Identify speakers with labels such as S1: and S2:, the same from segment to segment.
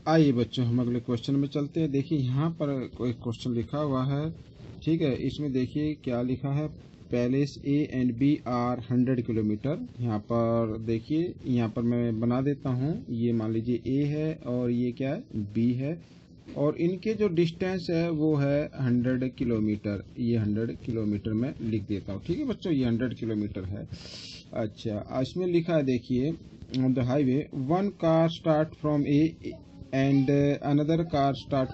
S1: आइए बच्चों, हम अगले क्वेश्चन में चलते हैं। देखिए यहाँ पर कोई क्वेश्चन लिखा हुआ है, ठीक है। इसमें देखिए क्या लिखा है, places A and B are 100 kilometre. यहाँ पर देखिए, यहाँ पर मैं बना देता हूँ। ये मान लीजिए ए है और ये क्या है, बी है, और इनके जो डिस्टेंस है वो है 100 किलोमीटर। ये 100 किलोमीटर में लिख देता हूँ, ठीक है बच्चों, ये 100 किलोमीटर है। अच्छा, इसमें लिखा है देखिए, on the highway one car start from A and another car start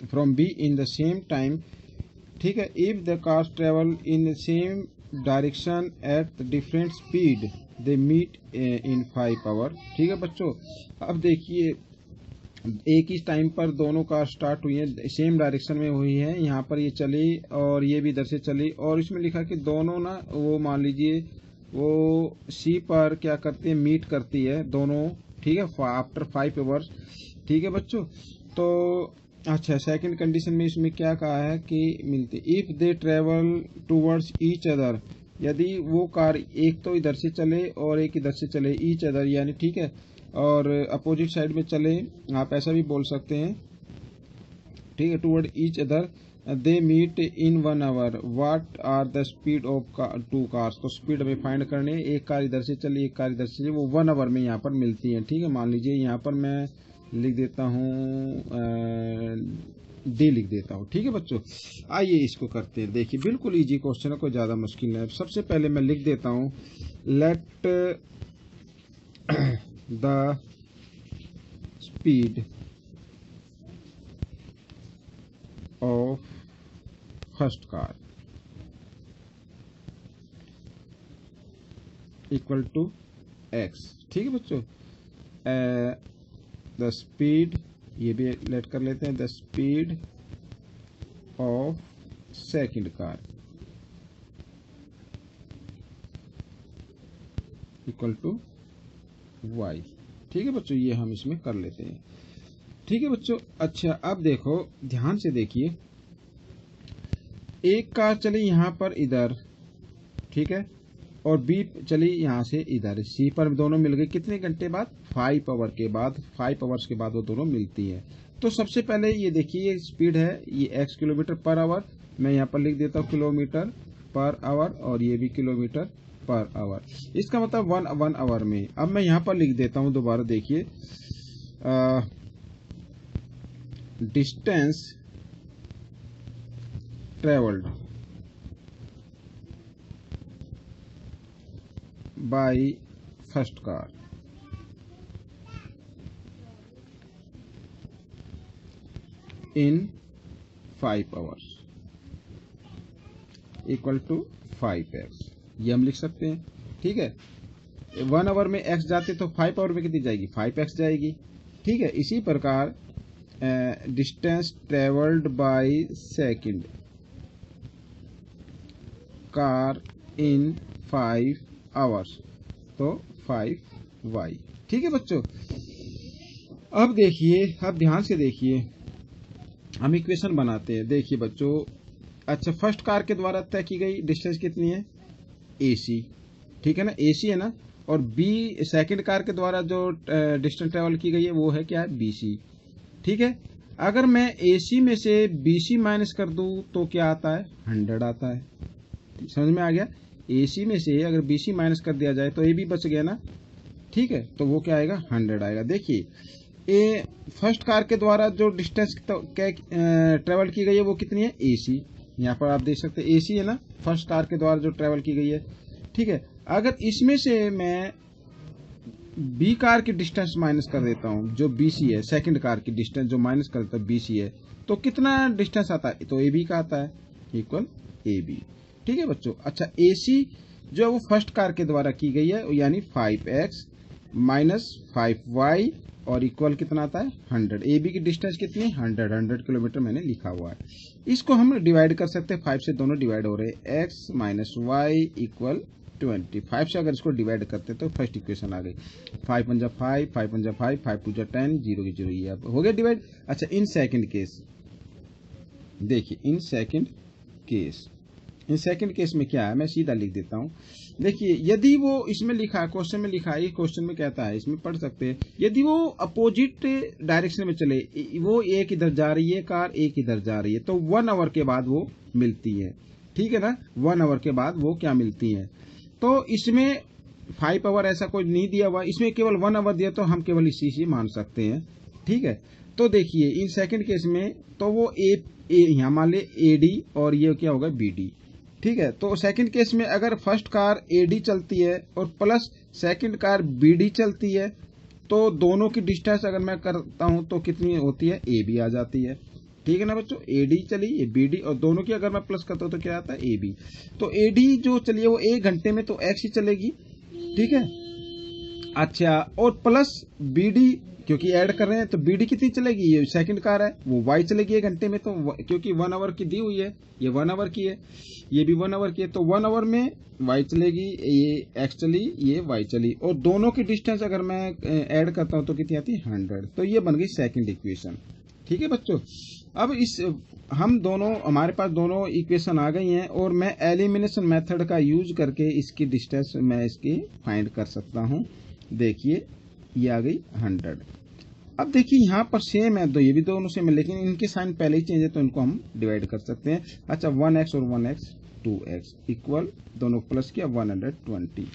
S1: from B in the same time, ठीक है। If the cars travel in same direction at different speed they meet in 5 hour, ठीक है बच्चों। अब देखिए, एक ही time पर दोनों कार स्टार्ट हुई है, सेम डायरेक्शन में हुई है। यहाँ पर ये चली और ये भी इधर से चली, और इसमें लिखा कि दोनों ना, वो मान लीजिए वो सी पर क्या करती है, मीट करती है दोनों, ठीक है, आफ्टर 5 आवर्स, ठीक है बच्चों। तो अच्छा, सेकंड कंडीशन में इसमें क्या कहा है कि मिलते, if they travel towards each other, यदि वो कार एक तो इधर से चले और एक इधर से चले, ईच अदर यानी, ठीक है, और अपोजिट साइड में चले, आप ऐसा भी बोल सकते हैं, ठीक है, toward each other they meet in 1 hour, what are the speed of 2 cars. तो स्पीड हमें फाइंड करनी है, एक कार इधर से चली एक कार इधर से चली, वो 1 आवर में यहाँ पर मिलती है, ठीक है। मान लीजिए यहाँ पर मैं लिख देता हूँ डी लिख देता हूँ, ठीक है बच्चों। आइए इसको करते हैं। देखिए बिल्कुल इजी क्वेश्चन है, कोई ज़्यादा मुश्किल नहीं है। सबसे पहले मैं लिख देता हूँ, let the speed of first car equal to x, ठीक है बच्चों। द स्पीड, ये भी लेट कर लेते हैं, the speed of second car equal to y, ठीक है बच्चों। ये हम इसमें कर लेते हैं, ठीक है बच्चों। अच्छा, अब देखो ध्यान से देखिए, एक कार चली यहाँ पर इधर, ठीक है, और बी चली यहाँ से इधर, सी पर दोनों मिल गई कितने घंटे बाद, 5 आवर के बाद। 5 आवर्स के बाद वो दोनों मिलती है। तो सबसे पहले ये देखिए, ये स्पीड है, ये x किलोमीटर पर आवर, मैं यहाँ पर लिख देता हूँ किलोमीटर पर आवर, और ये भी किलोमीटर पर आवर। इसका मतलब 1 आवर में। अब मैं यहाँ पर लिख देता हूँ दोबारा, देखिए distance travelled by first car in 5 hours equal to 5x, ये हम लिख सकते हैं, ठीक है। 1 आवर में x जाते तो 5 आवर में कितनी जाएगी, 5x जाएगी, ठीक है। इसी प्रकार distance travelled by second car in 5 hours, तो 5y, ठीक है बच्चों। अब देखिए, अब ध्यान से देखिए, हम इक्वेशन बनाते हैं। देखिए बच्चों, अच्छा, फर्स्ट कार के द्वारा तय की गई डिस्टेंस कितनी है, AC, ठीक है ना, AC है ना, और बी सेकंड कार के द्वारा जो डिस्टेंस ट्रेवल की गई है वो है क्या है, BC, ठीक है। अगर मैं AC में से BC माइनस कर दूं तो क्या आता है, 100 आता है, समझ में आ गया। AC में से अगर BC माइनस कर दिया जाए तो AB बच गया ना, ठीक है, तो वो क्या आएगा, 100 आएगा। देखिए, ए फर्स्ट कार के द्वारा जो डिस्टेंस ट्रेवल की गई है वो कितनी है, AC, यहाँ पर आप देख सकते हैं AC है ना, फर्स्ट कार के द्वारा जो ट्रेवल की गई है, ठीक है। अगर इसमें से मैं बी कार की डिस्टेंस माइनस कर देता हूँ, जो BC है, सेकंड कार की डिस्टेंस जो माइनस कर देता है BC है, तो कितना डिस्टेंस आता है, तो AB का आता है, इक्वल AB, ठीक है बच्चों। अच्छा, AC जो है वो फर्स्ट कार के द्वारा की गई है, यानी 5x माइनस 5y, और इक्वल कितना आता है, 100। AB की डिस्टेंस कितनी है, 100 किलोमीटर मैंने लिखा हुआ है। इसको हम डिवाइड कर सकते हैं, 5 से दोनों डिवाइड हो रहे हैं, x माइनस वाई इक्वल 20। 5 से अगर इसको डिवाइड करते तो फर्स्ट इक्वेशन आ गई, 5 पंजा 5, 5 पंजा 5, 5 टू जा 10, 0 की 0, ये हो गया डिवाइड। अच्छा, इन सेकंड केस देखिए, इन सेकंड केस में क्या है, मैं सीधा लिख देता हूँ, देखिए यदि वो इसमें लिखा है, क्वेश्चन में लिखा है, ये क्वेश्चन में कहता है, इसमें पढ़ सकते हैं, यदि वो अपोजिट डायरेक्शन में चले, वो एक इधर जा रही है कार, एक इधर जा रही है, तो 1 आवर के बाद वो मिलती है, ठीक है ना, 1 आवर के बाद वो क्या मिलती है। तो इसमें 5 आवर ऐसा कोई नहीं दिया हुआ, इसमें केवल 1 आवर दिया, तो हम केवल इसी से मान सकते हैं, ठीक है। तो देखिए इन सेकंड केस में तो वो यहाँ मान ले एडी और ये क्या होगा बीडी, ठीक है। तो सेकंड केस में अगर फर्स्ट कार एडी चलती है और प्लस सेकंड कार बीडी चलती है, तो दोनों की डिस्टेंस अगर मैं करता हूं तो कितनी होती है, ए बी आ जाती है, ठीक है ना बच्चों। एडी चली, ये बीडी, और दोनों की अगर मैं प्लस करता हूं तो क्या आता है, ए बी। तो एडी जो चली है वो 1 घंटे में तो एक्स ही चलेगी, ठीक है। अच्छा, और प्लस बीडी क्योंकि ऐड कर रहे हैं तो बीडी कितनी चलेगी, ये सेकंड कार है, वो वाई चलेगी 1 घंटे में, तो क्योंकि 1 आवर की दी हुई है, ये 1 आवर की है, ये भी 1 आवर की है, तो 1 आवर में वाई चलेगी, ये एक्स चली, ये वाई चली, और दोनों की डिस्टेंस अगर मैं ऐड करता हूं तो कितनी आती है, 100। तो ये बन गई सेकंड इक्वेशन, ठीक है बच्चों। अब इस हम दोनों, हमारे पास दोनों इक्वेशन आ गई हैं, और मैं एलिमिनेशन मेथड का यूज करके इसकी डिस्टेंस मैं इसकी फाइंड कर सकता हूं। देखिए ये आ गई 100। अब देखिए यहाँ पर सेम है, ये भी दोनों सेम है, लेकिन इनके साइन पहले ही चेंज है, तो इनको हम डिवाइड कर सकते हैं। अच्छा, 1x और 1x 2x इक्वल, दोनों प्लस किया 120,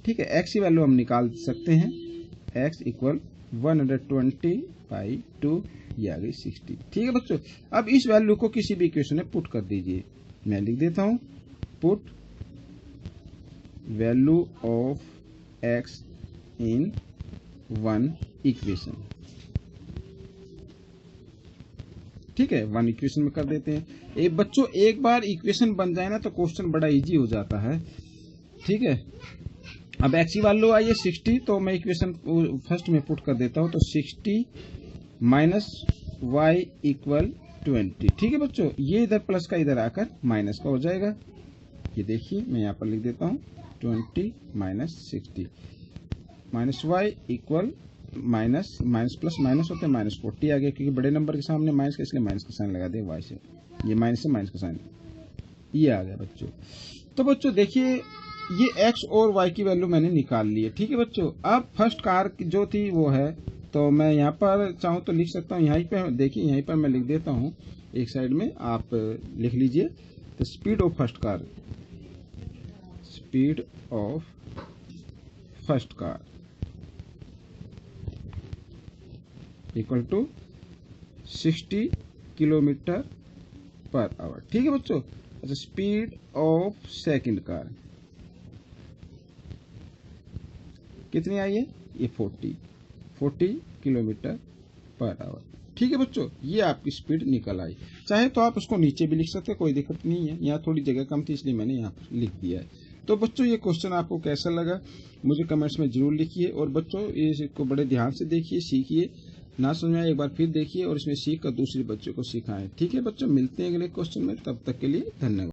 S1: ठीक है। x की वैल्यू हम निकाल सकते हैं, x इक्वल 120/2, ये आ गई 60, ठीक है बच्चों। अब इस वैल्यू को किसी भी इक्वेशन में पुट कर दीजिए, मैं लिख देता हूं, put value of x in 1 equation, ठीक है, 1 इक्वेशन में कर देते हैं। बच्चों एक बार इक्वेशन बन जाए ना तो क्वेश्चन बड़ा इजी हो जाता है, ठीक है। अब x की वैल्यू आई है 60, तो मैं इक्वेशन फर्स्ट में पुट कर देता हूं, तो 60 माइनस y इक्वल 20, ठीक है बच्चों। ये इधर प्लस का इधर आकर माइनस का हो जाएगा, ये देखिए मैं यहाँ पर लिख देता हूँ 20 minus 60 minus y equal minus plus minus होते हैं -40 आ गया, क्योंकि बड़े नंबर के सामने माइनस का, इसलिए माइनस का साइन लगा दिया y से, ये माइनस से माइनस का साइन, ये आ गया बच्चों। तो बच्चों देखिए ये x और y की वैल्यू मैंने निकाल ली है, ठीक है बच्चों। अब फर्स्ट कार जो थी वो है, तो मैं यहाँ पर चाहूँ तो लिख सकता हूँ, यहाँ पे देखिए, यहीं पर मैं लिख देता हूँ, एक साइड में आप लिख लीजिए। तो speed of first car, speed of first car equal to 60 kilometre per hour, ठीक है बच्चों। अच्छा, स्पीड ऑफ सेकंड कार कितनी आई है, ये 40 किलोमीटर पर आवर, ठीक है बच्चों। ये आपकी स्पीड निकल आई। चाहे तो आप उसको नीचे भी लिख सकते हैं, कोई दिक्कत नहीं है, यहाँ थोड़ी जगह कम थी इसलिए मैंने यहाँ पर लिख दिया है। तो बच्चों ये क्वेश्चन आपको कैसा लगा मुझे कमेंट्स में जरूर लिखिए, और बच्चों इसको बड़े ध्यान से देखिए, सीखिए, ना समझ में आए एक बार फिर देखिए, और इसमें सीख कर दूसरे बच्चों को सिखाएं, ठीक है बच्चों। मिलते हैं अगले क्वेश्चन में, तब तक के लिए धन्यवाद।